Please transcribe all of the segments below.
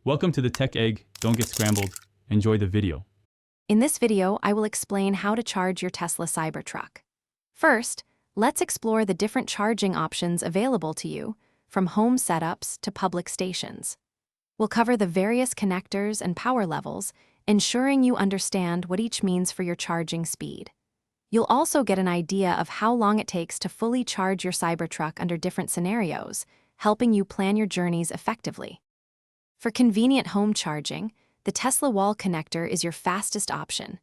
Welcome to the Tech Egg. Don't get scrambled. Enjoy the video. In this video, I will explain how to charge your Tesla Cybertruck. First, let's explore the different charging options available to you, from home setups to public stations. We'll cover the various connectors and power levels, ensuring you understand what each means for your charging speed. You'll also get an idea of how long it takes to fully charge your Cybertruck under different scenarios, helping you plan your journeys effectively. For convenient home charging, the Tesla wall connector is your fastest option,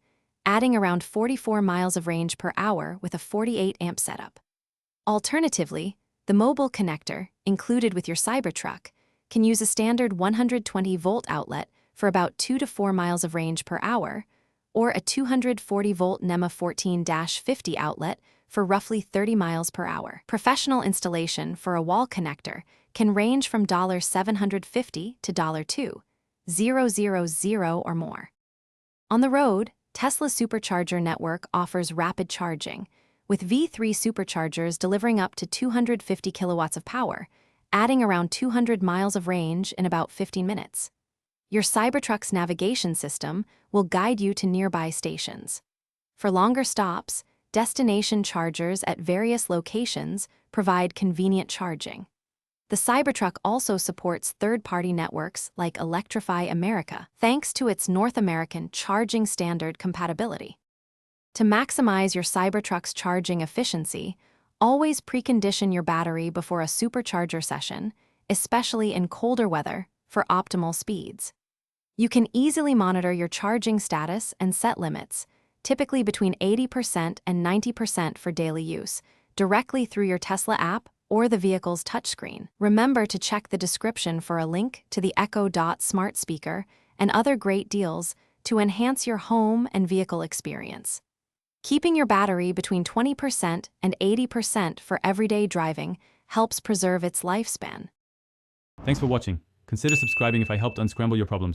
adding around 44 miles of range per hour with a 48-amp setup. Alternatively, the mobile connector, included with your Cybertruck, can use a standard 120-volt outlet for about 2 to 4 miles of range per hour, or a 240-volt NEMA 14-50 outlet for roughly 30 miles per hour. Professional installation for a wall connector can range from $750 to $2,000 or more. On the road, Tesla's supercharger network offers rapid charging, with V3 superchargers delivering up to 250 kilowatts of power, adding around 200 miles of range in about 15 minutes. Your Cybertruck's navigation system will guide you to nearby stations. For longer stops, destination chargers at various locations provide convenient charging. The Cybertruck also supports third-party networks like Electrify America, thanks to its North American charging standard compatibility. To maximize your Cybertruck's charging efficiency, always precondition your battery before a supercharger session, especially in colder weather, for optimal speeds. You can easily monitor your charging status and set limits, typically between 80% and 90% for daily use, directly through your Tesla app or the vehicle's touchscreen. Remember to check the description for a link to the Echo Dot smart speaker and other great deals to enhance your home and vehicle experience. Keeping your battery between 20% and 80% for everyday driving helps preserve its lifespan. Thanks for watching. Consider subscribing if I helped unscramble your problems.